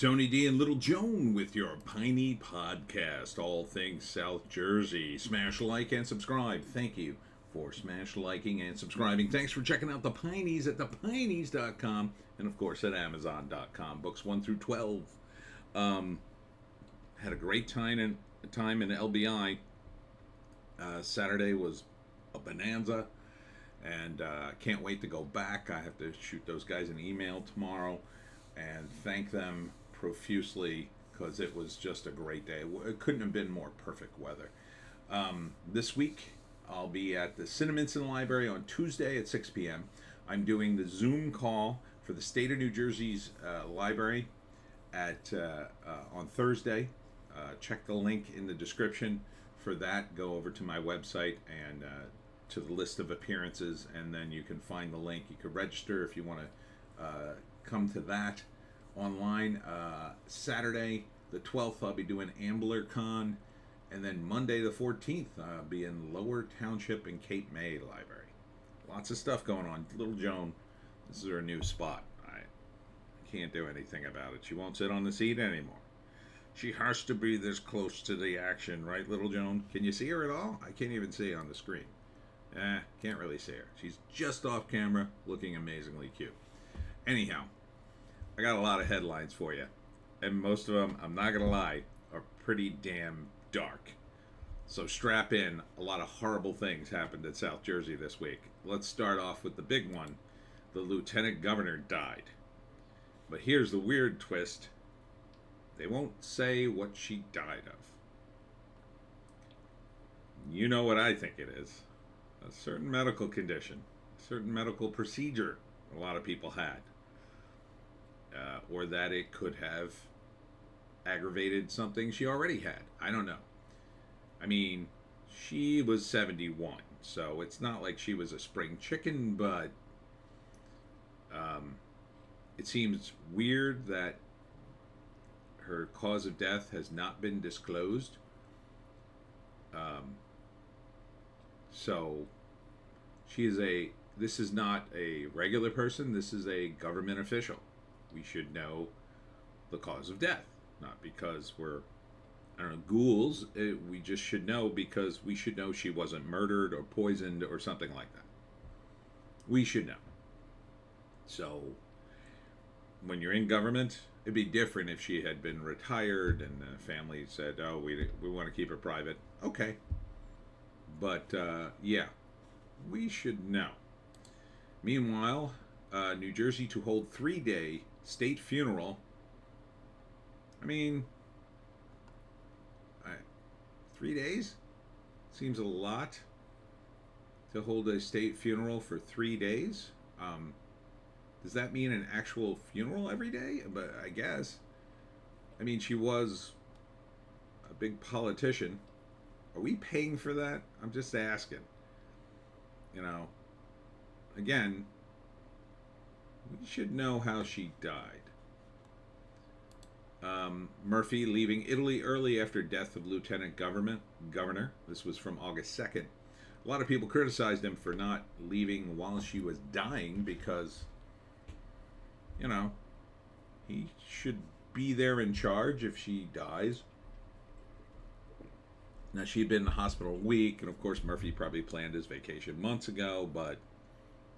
Tony D and Little Joan with your Piney podcast, all things South Jersey. Smash like and subscribe. Thank you for smash liking and subscribing. Thanks for checking out the Pineys at thepineys.com and of course at amazon.com. Books 1 through 12. Had a great time in LBI. Saturday was a bonanza, and can't wait to go back. I have to shoot those guys an email tomorrow and thank them profusely because it was just a great day. It couldn't have been more perfect weather. This week I'll be at the Cinnaminson Library on Tuesday at 6 p.m. I'm doing the Zoom call for the State of New Jersey's library at on Thursday. Check the link in the description for that. Go over to my website and to the list of appearances, and then you can find the link. You can register if you want to come to that online. Saturday the 12th I'll be doing Ambler Con, and then Monday the 14th I'll be in Lower Township and Cape May Library. Lots of stuff going on. Little Joan, this is her new spot. I can't do anything about it. She won't sit on the seat anymore. She has to be this close to the action, right, Little Joan? Can you see her at all? I can't even see her on the screen. Can't really see her. She's just off camera, looking amazingly cute. Anyhow, I got a lot of headlines for you, and most of them, I'm not going to lie, are pretty damn dark. So strap in. A lot of horrible things happened in South Jersey this week. Let's start off with the big one. The lieutenant governor died. But here's the weird twist. They won't say what she died of. You know what I think it is. A certain medical condition, a certain medical procedure a lot of people had. Or that it could have aggravated something she already had. I don't know. I mean, she was 71, so it's not like she was a spring chicken, but it seems weird that her cause of death has not been disclosed. So this is not a regular person, this is a government official. We should know the cause of death, not because we're, ghouls. We just should know because we should know she wasn't murdered or poisoned or something like that. We should know. So, when you're in government, it'd be different if she had been retired and the family said, oh, we want to keep her private. Okay. But, yeah, we should know. Meanwhile, New Jersey to hold 3-day state funeral. I mean, 3 days? Seems a lot to hold a state funeral for 3 days. Does that mean an actual funeral every day? But I guess. I mean, she was a big politician. Are we paying for that? I'm just asking. Again, we should know how she died. Murphy leaving Italy early after death of lieutenant governor. This was from August 2nd. A lot of people criticized him for not leaving while she was dying because, he should be there in charge if she dies. Now, she'd been in the hospital a week, and of course Murphy probably planned his vacation months ago, but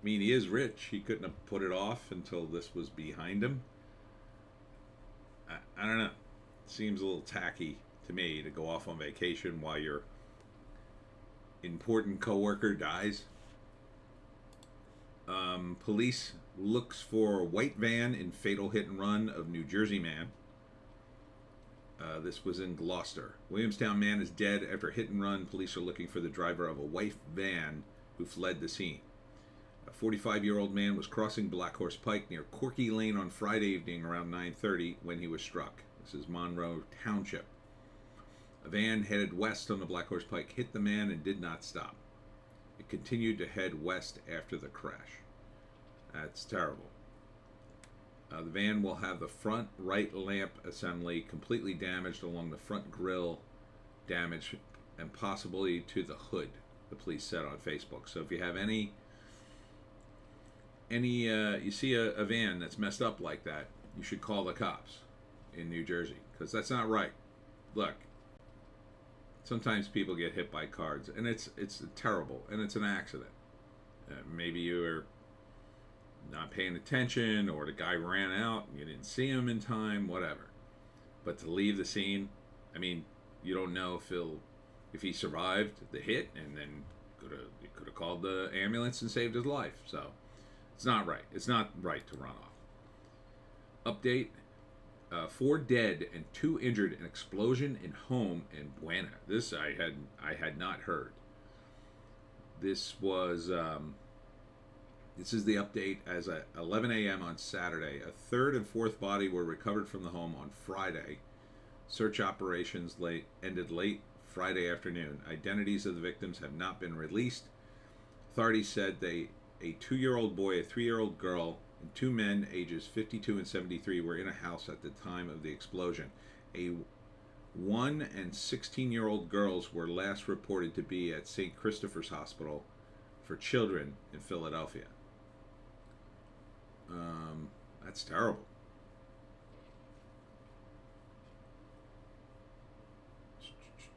he is rich. He couldn't have put it off until this was behind him. I don't know. Seems a little tacky to me to go off on vacation while your important coworker dies. Police looks for white van in fatal hit and run of New Jersey man. This was in Gloucester. Williamstown man is dead after hit and run. Police are looking for the driver of a white van who fled the scene. A 45-year-old man was crossing Black Horse Pike near Corky Lane on Friday evening around 9:30 when he was struck. This is Monroe Township. A van headed west on the Black Horse Pike hit the man and did not stop. It continued to head west after the crash. That's terrible. The van will have the front right lamp assembly completely damaged along the front grille, damage, and possibly to the hood, the police said on Facebook. So if you have any you see a van that's messed up like that, you should call the cops. in New Jersey, because that's not right. Look, sometimes people get hit by cars, and it's terrible, and it's an accident. Maybe you're not paying attention, or the guy ran out and you didn't see him in time, whatever. But to leave the scene, I mean, you don't know if he survived the hit, and then could have called the ambulance and saved his life. So it's not right. It's not right to run off. Update: 4 dead and 2 injured in explosion in home in Buena. This I had not heard. This was this is the update as at 11 a.m. on Saturday. A third and fourth body were recovered from the home on Friday. Search operations ended late Friday afternoon. Identities of the victims have not been released. Authorities said a 2-year-old boy, a 3-year-old girl, and 2 men ages 52 and 73 were in a house at the time of the explosion. A 1 and 16-year-old girls were last reported to be at St. Christopher's Hospital for Children in Philadelphia. That's terrible.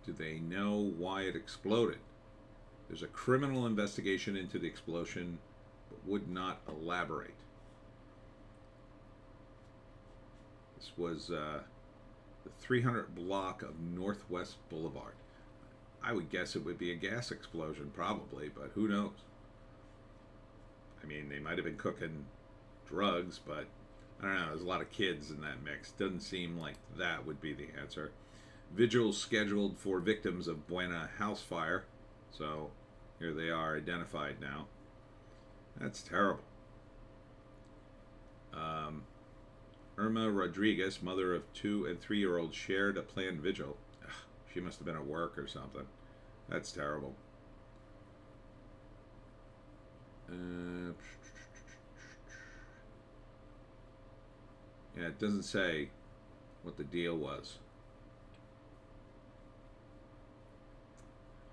Do they know why it exploded? There's a criminal investigation into the explosion, but would not elaborate. This was the 300 block of Northwest Boulevard. I would guess it would be a gas explosion, probably, but who knows? I mean, they might have been cooking drugs, but I don't know. There's a lot of kids in that mix. Doesn't seem like that would be the answer. Vigils scheduled for victims of Buena house fire. So here they are identified now. That's terrible. Irma Rodriguez, mother of 2 and 3-year-olds, shared a planned vigil. Ugh, she must have been at work or something. That's terrible. Yeah, it doesn't say what the deal was.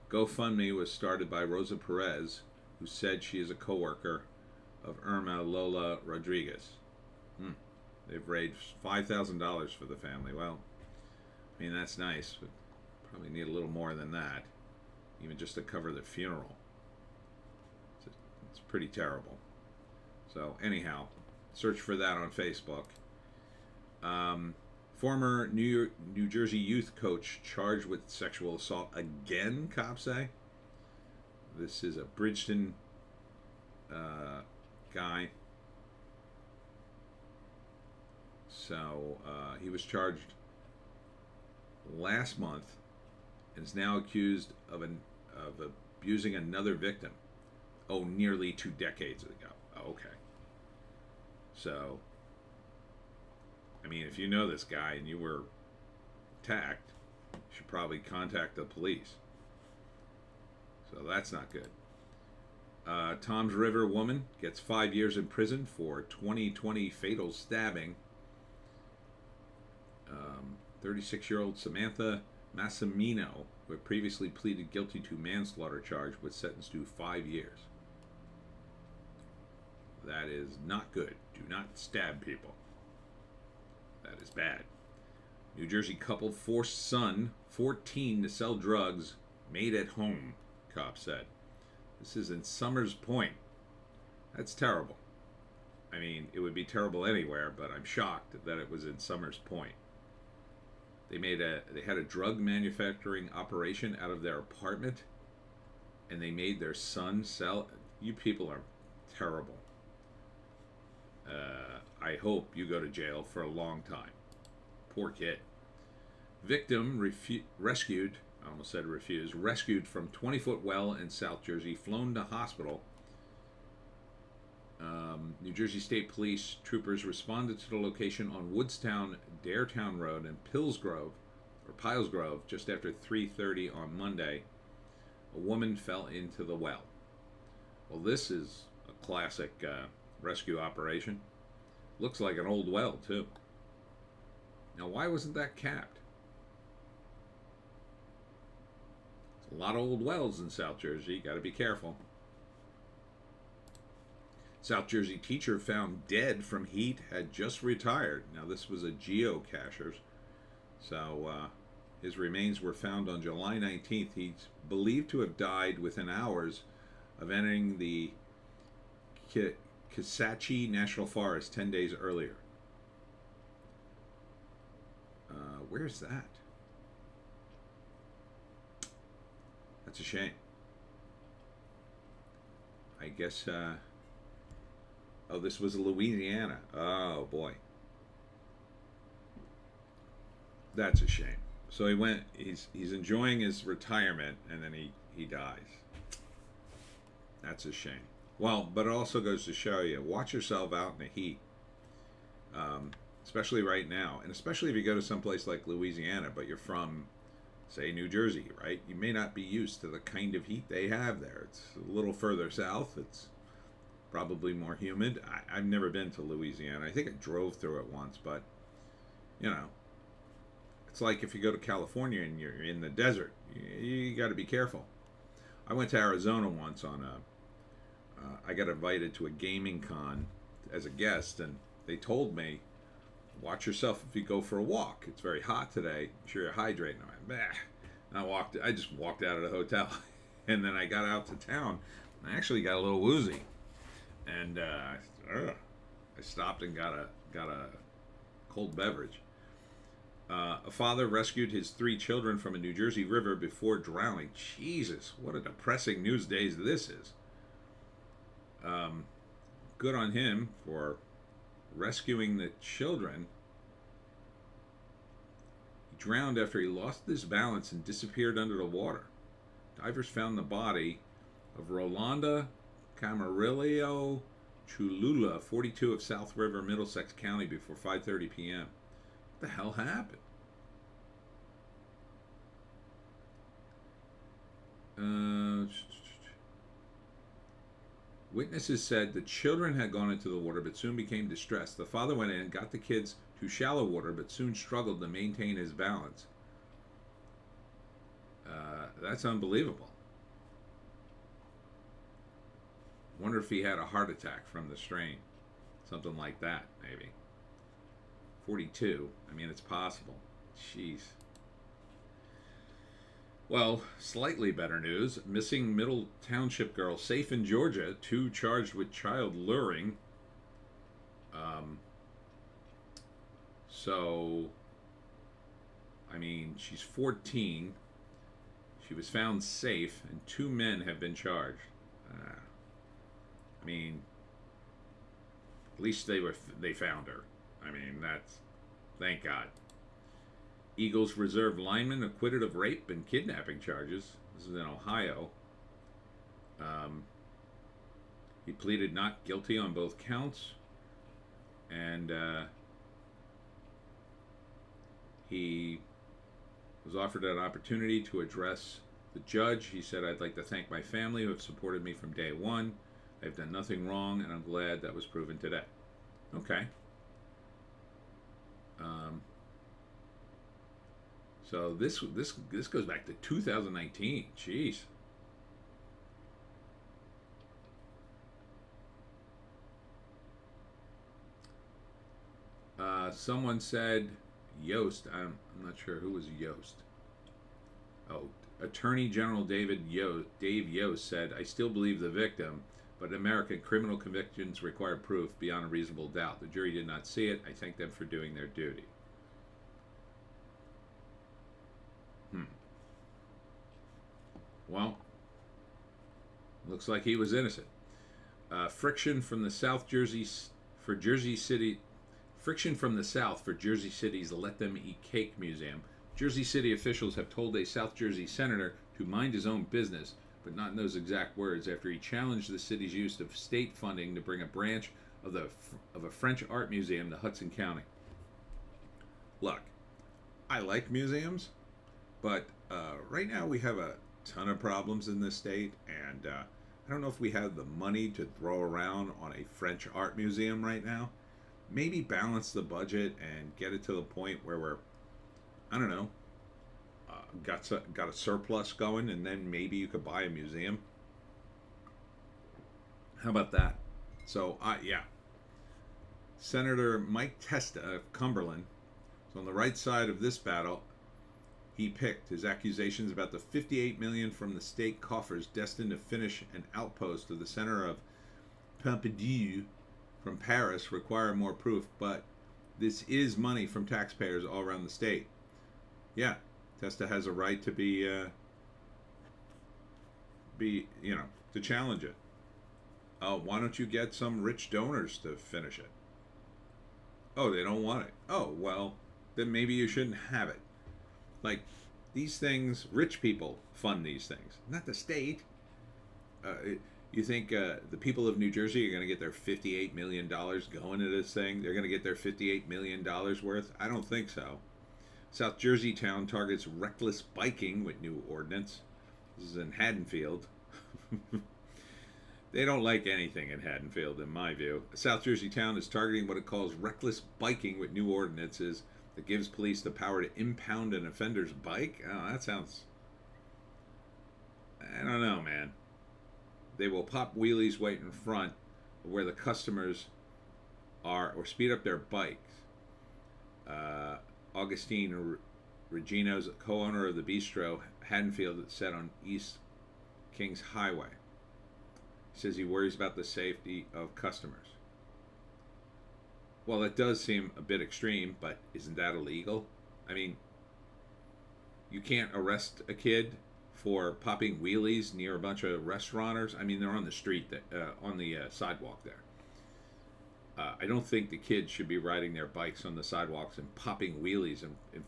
GoFundMe was started by Rosa Perez, who said she is a co-worker of Irma Lola Rodriguez. They've raised $5,000 for the family. Well, I mean, that's nice, but probably need a little more than that, even just to cover the funeral. It's pretty terrible. So anyhow, search for that on Facebook. Former New Jersey youth coach charged with sexual assault again, cops say. This is a Bridgeton guy. So he was charged last month and is now accused of abusing another victim. Oh, nearly 2 decades ago. Oh, okay. So, I mean, if you know this guy and you were attacked, you should probably contact the police. So that's not good. Toms River woman gets 5 years in prison for 2020 fatal stabbing. 36-year-old Samantha Massimino, who had previously pleaded guilty to manslaughter charge, was sentenced to 5 years. That is not good. Do not stab people. That is bad. New Jersey couple forced son, 14, to sell drugs made at home, cops said. This is in Summers Point. That's terrible. I mean, it would be terrible anywhere, but I'm shocked that it was in Summers Point. They had a drug manufacturing operation out of their apartment, and they made their son sell. You people are terrible. I hope you go to jail for a long time. Poor kid. Victim rescued from 20-foot well in South Jersey, flown to hospital. New Jersey State Police troopers responded to the location on Woodstown, Daretown Road in Pilesgrove, just after 3:30 on Monday. A woman fell into the well. Well, this is a classic rescue operation. Looks like an old well, too. Now, why wasn't that capped? There's a lot of old wells in South Jersey. Got to be careful. South Jersey teacher found dead from heat had just retired. Now, this was a geocacher. So, his remains were found on July 19th. He's believed to have died within hours of entering the Kisatchie National Forest 10 days earlier. Where's that? That's a shame. I guess, oh, this was Louisiana. Oh, boy. That's a shame. So he's enjoying his retirement, and then he dies. That's a shame. Well, but it also goes to show you, watch yourself out in the heat. Especially right now, and especially if you go to someplace like Louisiana, but you're from, say, New Jersey, right? You may not be used to the kind of heat they have there. It's a little further south. It's probably more humid. I've never been to Louisiana. I think I drove through it once, but, you know, it's like if you go to California and you're in the desert, you got to be careful. I went to Arizona once on I got invited to a gaming con as a guest, and they told me, watch yourself if you go for a walk. It's very hot today. Make sure you're hydrating. I went, bah. I just walked out of the hotel, and then I got out to town. I actually got a little woozy, and I stopped and got a cold beverage. A father rescued his 3 children from a New Jersey river before drowning. Jesus, what a depressing news day this is. Good on him for rescuing the children. He drowned after he lost his balance and disappeared under the water. Divers found the body of Rolanda Camarillo Chulula, 42, of South River, Middlesex County, before 5:30 p.m. What the hell happened? Witnesses said the children had gone into the water but soon became distressed. The father went in, got the kids to shallow water, but soon struggled to maintain his balance. That's unbelievable. Wonder if he had a heart attack from the strain. Something like that, maybe. 42. I mean, it's possible. Jeez. Well, slightly better news. Missing Middle Township girl safe in Georgia. 2 charged with child luring. So, I mean, she's 14. She was found safe, and 2 men have been charged. I mean, at least they found her. I mean, thank God. Eagles reserve lineman acquitted of rape and kidnapping charges. This is in Ohio. He pleaded not guilty on both counts, and he was offered an opportunity to address the judge. He said, "I'd like to thank my family who have supported me from day one. I've done nothing wrong, and I'm glad that was proven today." Okay. So this goes back to 2019. Jeez. Someone said Yost. I'm not sure who was Yost. Oh, Attorney General Dave Yost said, "I still believe the victim, but in America, criminal convictions require proof beyond a reasonable doubt. The jury did not see it. I thank them for doing their duty." Well, looks like he was innocent. Friction from the South for Jersey City. Friction from the South for Jersey City's Let Them Eat Cake Museum. Jersey City officials have told a South Jersey senator to mind his own business, but not in those exact words, after he challenged the city's use of state funding to bring a branch of a French art museum to Hudson County. Look, I like museums, but right now we have a ton of problems in this state, and I don't know if we have the money to throw around on a French art museum right now. Maybe balance the budget and get it to the point where we're, I don't know, got a surplus going, and then maybe you could buy a museum. How about that? So, yeah. Senator Mike Testa of Cumberland is on the right side of this battle. He picked his accusations about the $58 million from the state coffers destined to finish an outpost of the center of Pompidou from Paris require more proof, but this is money from taxpayers all around the state. Yeah, Testa has a right to to challenge it. Oh, why don't you get some rich donors to finish it? Oh, they don't want it. Oh, well, then maybe you shouldn't have it. Like, these things, rich people fund these things, not the state. You think the people of New Jersey are going to get their $58 million going to this thing? They're going to get their $58 million worth? I don't think so. South Jersey town targets reckless biking with new ordinance. This is in Haddonfield. They don't like anything in Haddonfield, in my view. South Jersey town is targeting what it calls reckless biking with new ordinances that gives police the power to impound an offender's bike. Oh, that sounds... I don't know, man. They will pop wheelies right in front of where the customers are, or speed up their bikes. Augustine Regino's co-owner of the bistro Haddonfield that's set on East Kings Highway. He says he worries about the safety of customers. Well, it does seem a bit extreme, but isn't that illegal? I mean, you can't arrest a kid for popping wheelies near a bunch of restauranters. I mean, they're on the street, on the sidewalk there. I don't think the kids should be riding their bikes on the sidewalks and popping wheelies in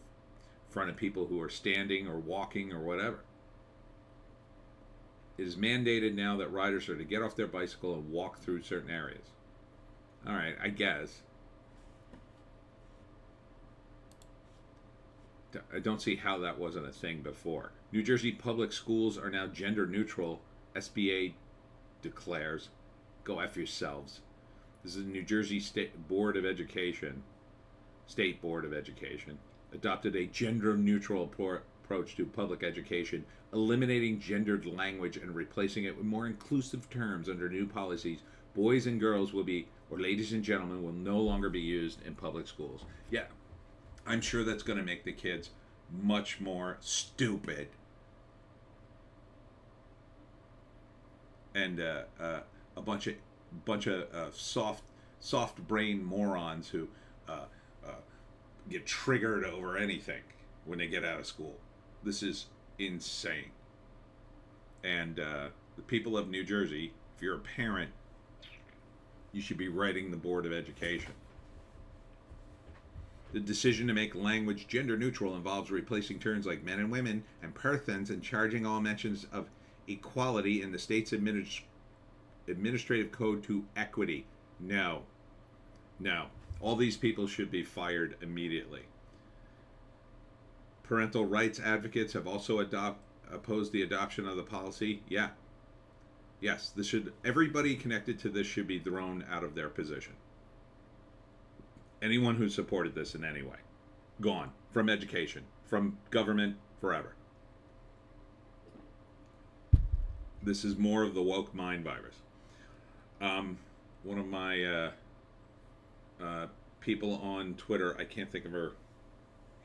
front of people who are standing or walking or whatever. It is mandated now that riders are to get off their bicycle and walk through certain areas. All right, I guess. I don't see how that wasn't a thing before. New Jersey public schools are now gender neutral, SBA declares. Go F yourselves. This is the New Jersey State Board of Education, adopted a gender neutral approach to public education, eliminating gendered language and replacing it with more inclusive terms under new policies. Boys and girls will be, or ladies and gentlemen, will no longer be used in public schools. Yeah, I'm sure that's going to make the kids much more stupid. And a bunch of soft brain morons who get triggered over anything when they get out of school. This is insane. And the people of New Jersey, if you're a parent, you should be writing the Board of Education. The decision to make language gender neutral involves replacing terms like men and women and persons and charging all mentions of equality in the state's administrative code to equity. No. All these people should be fired immediately. Parental rights advocates have also opposed the adoption of the policy. Yeah. Yes, everybody connected to this should be thrown out of their position. Anyone who supported this in any way. Gone. From education. From government. Forever. This is more of the woke mind virus. One of my people on Twitter, I can't think of her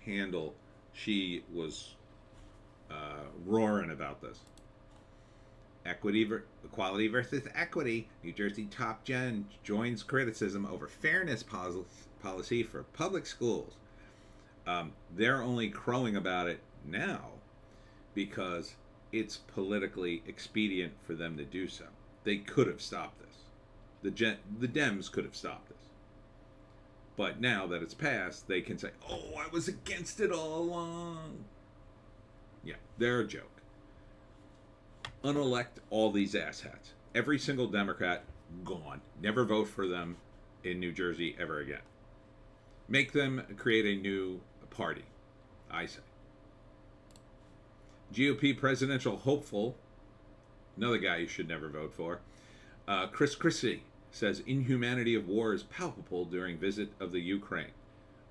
handle, she was roaring about this. Equality versus equity. New Jersey top gen joins criticism over fairness policy for public schools. They're only crowing about it now because it's politically expedient for them to do so. They could have stopped this. The Dems could have stopped this. But now that it's passed, they can say, oh, I was against it all along. Yeah, they're a joke. Unelect all these asshats. Every single Democrat, gone. Never vote for them in New Jersey ever again. Make them create a new party, I say. GOP presidential hopeful, another guy you should never vote for, Chris Christie says inhumanity of war is palpable during visit of the Ukraine.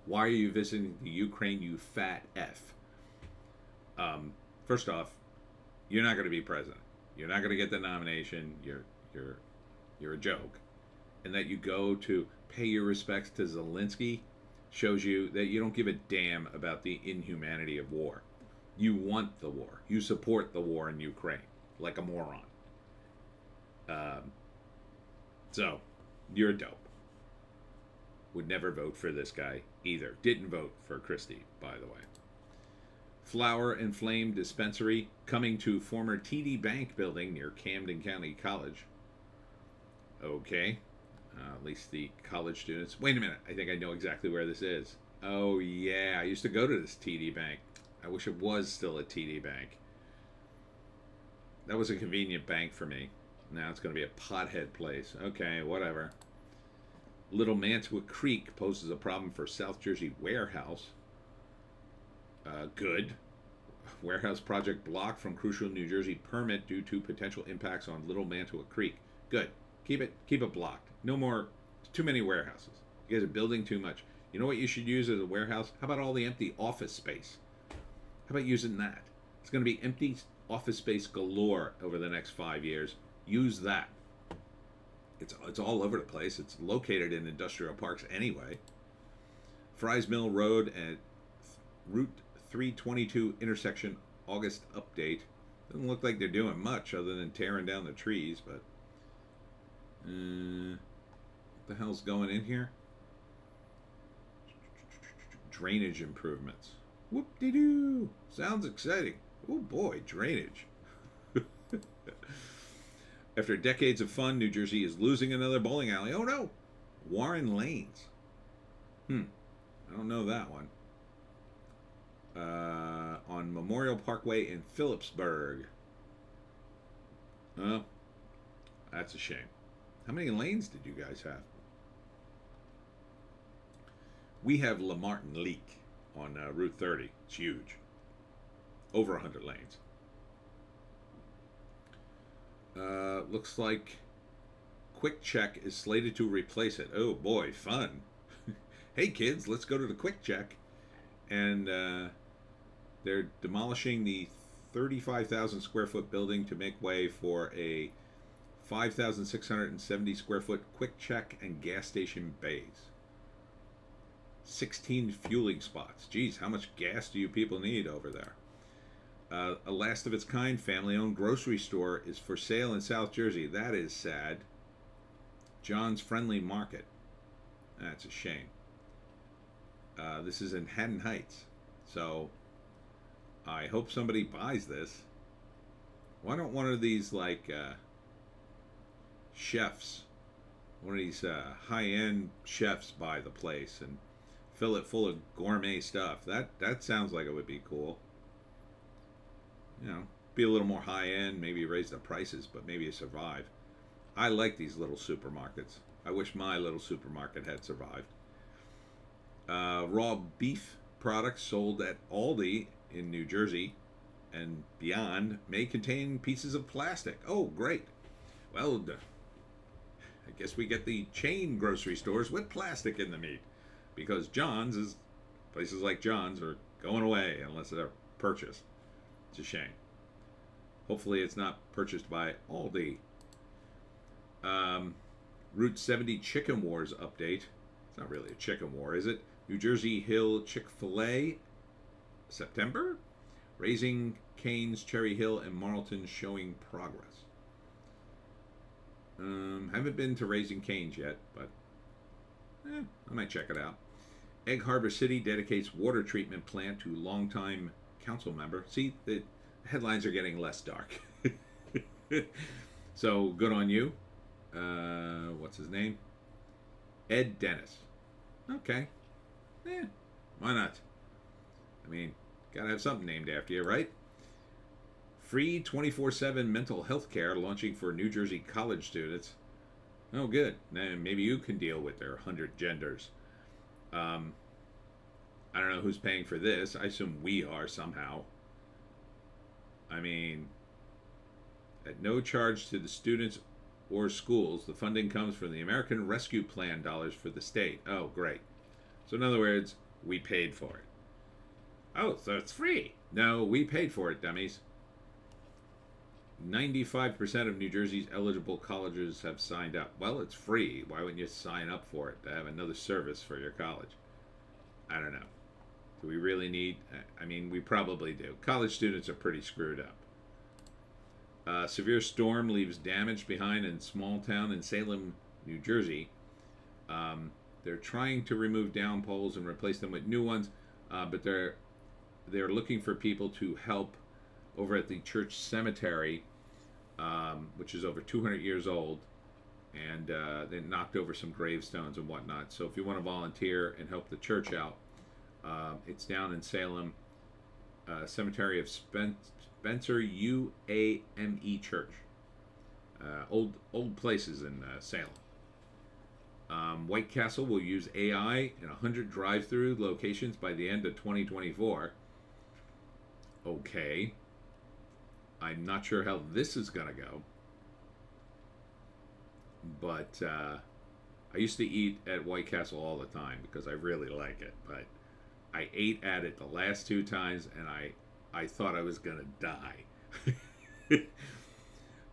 Why are you visiting the Ukraine, you fat F? First off, you're not going to be president. You're not going to get the nomination. You're a joke. and that you go to pay your respects to Zelensky shows you that you don't give a damn about the inhumanity of war. You want the war. You support the war in Ukraine like a moron. Um, so, you're a dope. Would never vote for this guy either. Didn't vote for Christie, by the way. Flower and Flame Dispensary coming to former TD Bank building near Camden County College. Okay. At least the college students. Wait a minute. I think I know exactly where this is. Oh, yeah. I used to go to this TD Bank. I wish it was still a TD Bank. That was a convenient bank for me. Now it's going to be a pothead place. Okay, whatever. Little Mantua Creek poses a problem for South Jersey warehouse. Good. Warehouse project blocked from crucial New Jersey permit due to potential impacts on Little Mantua Creek. Good. Keep it blocked. No more. Too many warehouses. You guys are building too much. You know what you should use as a warehouse? How about all the empty office space? How about using that? It's going to be empty office space galore over the next 5 years. Use that. It's all over the place. It's located in industrial parks anyway. Fry's Mill Road at Route 322 intersection August update. Doesn't look like they're doing much other than tearing down the trees, but what the hell's going in here? Drainage improvements. Whoop-de-doo. Sounds exciting. Oh boy, drainage. After decades of fun, New Jersey is losing another bowling alley. Oh no! Warren Lanes. I don't know that one. On Memorial Parkway in Phillipsburg. Oh, that's a shame. How many lanes did you guys have? We have Lamartin Leak on Route 30. It's huge. Over 100 lanes. Looks like Quick Check is slated to replace it. Oh boy, fun. Hey kids, let's go to the Quick Check. And they're demolishing the 35,000 square foot building to make way for a 5,670 square foot Quick Check and gas station bays. 16 fueling spots. Geez, how much gas do you people need over there? A last of its kind family-owned grocery store is for sale in South Jersey. That is sad. John's Friendly Market. That's a shame. This is in Haddon Heights. So I hope somebody buys this. Why don't one of these like chefs, one of these high-end chefs buy the place and fill it full of gourmet stuff? That sounds like it would be cool. You know, be a little more high-end, maybe raise the prices, but maybe survive. I like these little supermarkets. I wish my little supermarket had survived. Raw beef products sold at Aldi in New Jersey and beyond may contain pieces of plastic. Oh, great. Well, I guess we get the chain grocery stores with plastic in the meat, because places like John's are going away unless they're purchased. It's a shame. Hopefully it's not purchased by Aldi. Route 70 Chicken Wars update. It's not really a chicken war, is it? New Jersey Hill Chick-fil-A, September? Raising Cane's, Cherry Hill, and Marlton showing progress. Haven't been to Raising Cane's yet, but I might check it out. Egg Harbor City dedicates water treatment plant to longtime council member. See, the headlines are getting less dark. So, good on you. What's his name? Ed Dennis. Okay. Why not? I mean, gotta have something named after you, right? Free 24/7 mental health care launching for New Jersey college students. Oh, good. Now, maybe you can deal with their 100 genders. I don't know who's paying for this. I assume we are somehow. I mean, at no charge to the students or schools, the funding comes from the American Rescue Plan dollars for the state. Oh, great. So in other words, we paid for it. Oh, so it's free. No, we paid for it, dummies. 95% of New Jersey's eligible colleges have signed up. Well, it's free. Why wouldn't you sign up for it to have another service for your college? I don't know. Do we really need? I mean, we probably do. College students are pretty screwed up. Severe storm leaves damage behind in small town in Salem, New Jersey. They're trying to remove down poles and replace them with new ones, but they're looking for people to help over at the church cemetery, which is over 200 years old, and they knocked over some gravestones and whatnot. So if you want to volunteer and help the church out, it's down in Salem, Cemetery of Spencer UAME Church. Old places in Salem. White Castle will use AI in 100 drive-through locations by the end of 2024. Okay. I'm not sure how this is going to go. But I used to eat at White Castle all the time because I really like it. But I ate at it the last 2 times and I thought I was going to die.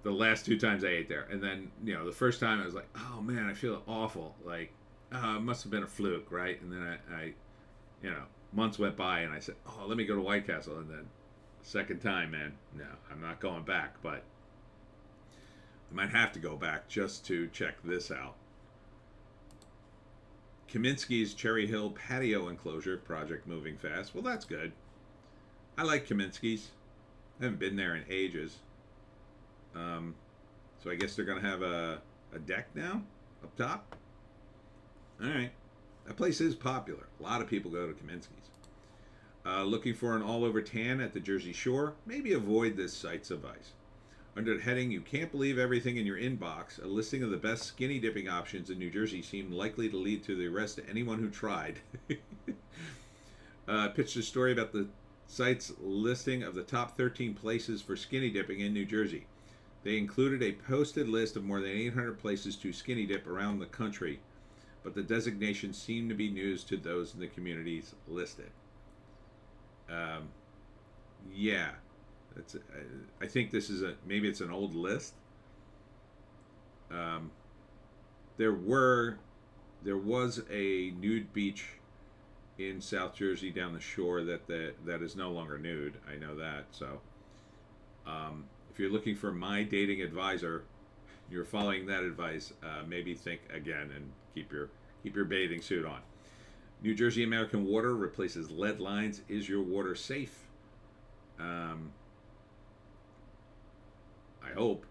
The last 2 times I ate there. And then, the first time I was like, oh man, I feel awful. Like, it must have been a fluke, right? And then I months went by and I said, oh, let me go to White Castle. And then second time, man, no, I'm not going back. But I might have to go back just to check this out. Kaminsky's Cherry Hill patio enclosure project moving fast. Well, that's good. I like Kaminsky's. I haven't been there in ages. So I guess they're going to have a deck now up top. All right. That place is popular. A lot of people go to Kaminsky's. Looking for an all-over tan at the Jersey Shore? Maybe avoid this site's advice. Under the heading, You Can't Believe Everything in Your Inbox, a listing of the best skinny dipping options in New Jersey seemed likely to lead to the arrest of anyone who tried. Pitched a story about the site's listing of the top 13 places for skinny dipping in New Jersey. They included a posted list of more than 800 places to skinny dip around the country, but the designation seemed to be news to those in the communities listed. Yeah, I think this is maybe it's an old list. There was a nude beach in South Jersey down the shore that is no longer nude. I know that. So, if you're looking for my dating advisor, you're following that advice. Maybe think again and keep your bathing suit on. New Jersey American Water replaces lead lines. Is your water safe? I hope.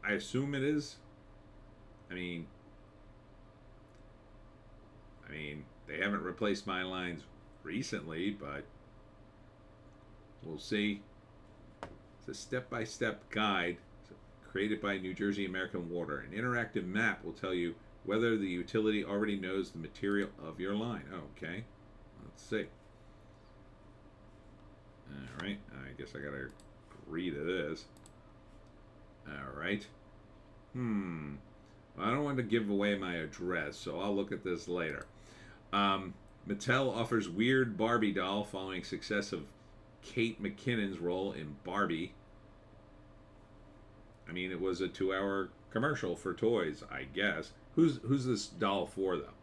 I assume it is. I mean, they haven't replaced my lines recently, but we'll see. It's a step-by-step guide created by New Jersey American Water. An interactive map will tell you whether the utility already knows the material of your line. Okay, let's see. All right, I guess I gotta agree to this. All right. Well, I don't want to give away my address, so I'll look at this later. Mattel offers weird Barbie doll following success of Kate McKinnon's role in Barbie. I mean, it was a 2-hour commercial for toys, I guess. Who's this doll for, though?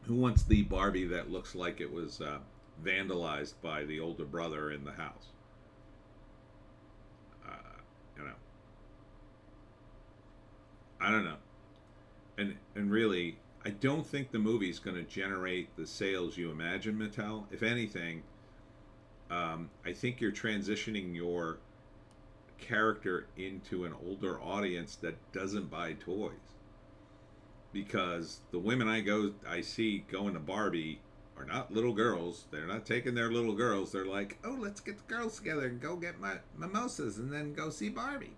Who wants the Barbie that looks like it was vandalized by the older brother in the house? I don't know. And really, I don't think the movie's going to generate the sales you imagine, Mattel. If anything, I think you're transitioning your character into an older audience that doesn't buy toys. Because the women I see going to Barbie are not little girls. They're not taking their little girls. They're like, oh, let's get the girls together and go get my mimosas and then go see Barbie.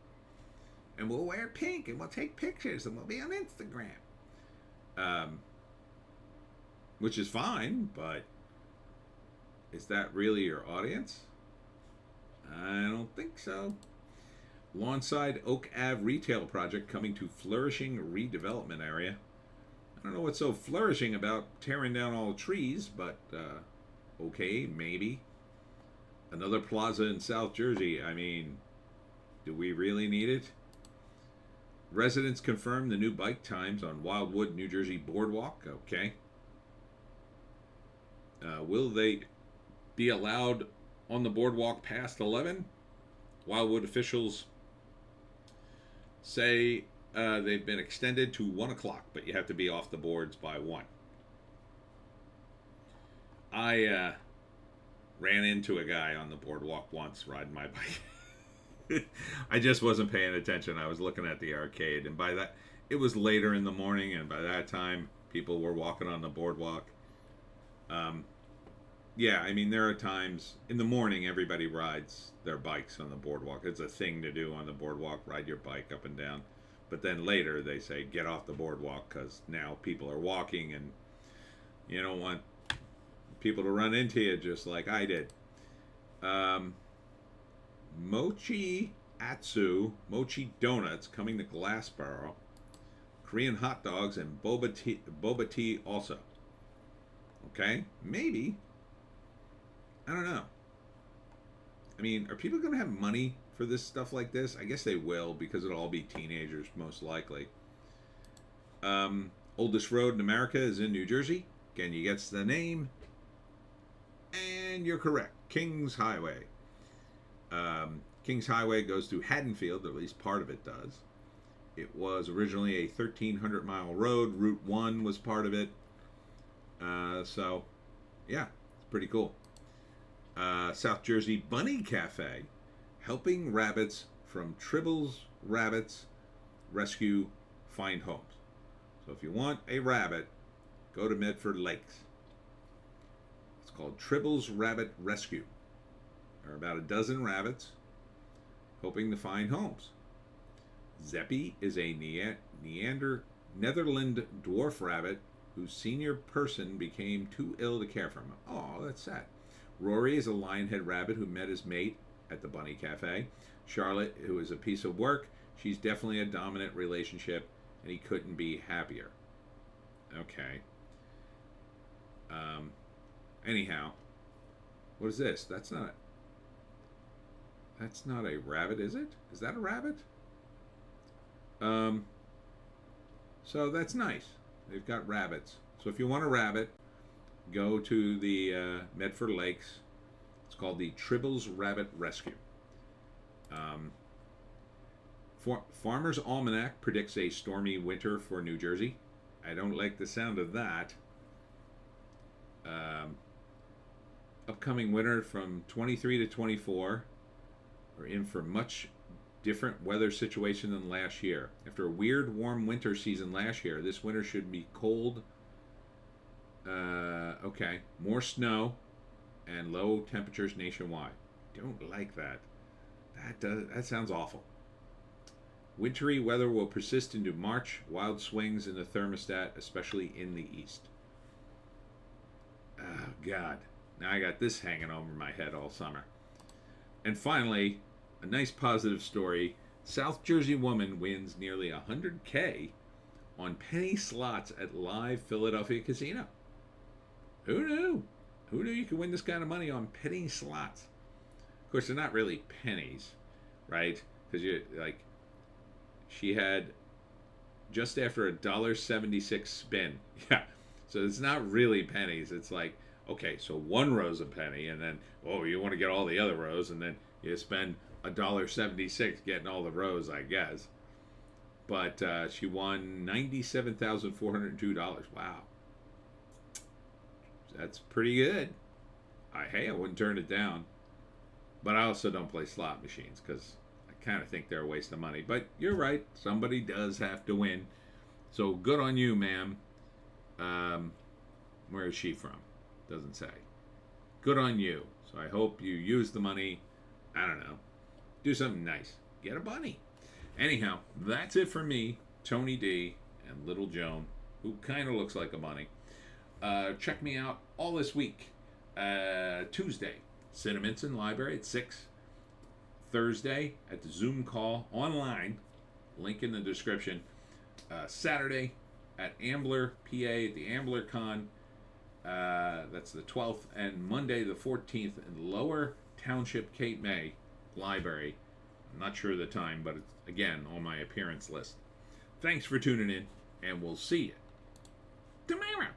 And we'll wear pink and we'll take pictures and we'll be on Instagram. Which is fine, but is that really your audience? I don't think so. Lawnside Oak Ave retail project coming to flourishing redevelopment area. I don't know what's so flourishing about tearing down all trees, but okay, maybe. Another plaza in South Jersey. I mean, do we really need it? Residents confirm the new bike times on Wildwood, New Jersey boardwalk. Okay. Will they be allowed on the boardwalk past 11? Wildwood officials say they've been extended to 1 o'clock, but you have to be off the boards by 1. I ran into a guy on the boardwalk once riding my bike. I just wasn't paying attention. I was looking at the arcade, and by that, it was later in the morning, and by that time, people were walking on the boardwalk. Yeah, I mean, there are times in the morning everybody rides their bikes on the boardwalk. It's a thing to do on the boardwalk, ride your bike up and down. But then later they say get off the boardwalk because now people are walking and you don't want people to run into you just like I did. Mochi Atsu, Mochi Donuts coming to Glassboro. Korean hot dogs and boba tea also. Okay, maybe. I don't know. I mean, are people going to have money for this stuff like this? I guess they will because it'll all be teenagers, most likely. Oldest road in America is in New Jersey. Again, you guess the name. And you're correct. Kings Highway. Kings Highway goes through Haddonfield, at least part of it does. It was originally a 1,300-mile road. Route 1 was part of it. So, yeah, it's pretty cool. South Jersey Bunny Cafe, helping rabbits from Tribble's Rabbits Rescue find homes. So if you want a rabbit, go to Medford Lakes. It's called Tribble's Rabbit Rescue. There are about a dozen rabbits hoping to find homes. Zeppy is a Netherland dwarf rabbit whose senior person became too ill to care for him. Oh, that's sad. Rory is a lionhead rabbit who met his mate at the Bunny Cafe. Charlotte, who is a piece of work, she's definitely a dominant relationship, and he couldn't be happier. Okay. Anyhow, what is this? That's not a rabbit, is it? Is that a rabbit? So that's nice. They've got rabbits. So if you want a rabbit, go to the Medford Lakes. It's called the Tribble's Rabbit Rescue. Farmer's Almanac predicts a stormy winter for New Jersey. I don't like the sound of that. Upcoming winter from 23 to 24. We're in for much different weather situation than last year. After a weird warm winter season last year, this winter should be cold. Okay, more snow and low temperatures nationwide. Don't like that. That sounds awful. Wintry weather will persist into March. Wild swings in the thermostat, especially in the east. Oh, God. Now I got this hanging over my head all summer. And finally, a nice positive story. South Jersey woman wins nearly $100K on penny slots at Live Philadelphia Casino. Who knew? Who knew you could win this kind of money on penny slots? Of course, they're not really pennies, right? Because she had just after $1.76 spin. Yeah. So it's not really pennies. It's like, okay, so one row's a penny, and then, oh, you want to get all the other rows, and then you spend $1.76 getting all the rows, I guess. But she won $97,402. Wow. That's pretty good. I wouldn't turn it down. But I also don't play slot machines because I kind of think they're a waste of money. But you're right. Somebody does have to win. So good on you, ma'am. Where is she from? Doesn't say. Good on you. So I hope you use the money. I don't know. Do something nice. Get a bunny. Anyhow, that's it for me, Tony D, and Little Joan, who kind of looks like a bunny. Check me out all this week. Tuesday, Cinnaminson Library at 6. Thursday at the Zoom call online. Link in the description. Saturday at Ambler, PA at the Ambler Con. That's the 12th. And Monday the 14th in Lower Township Cape May Library. I'm not sure of the time, but it's, again, on my appearance list. Thanks for tuning in, and we'll see you tomorrow.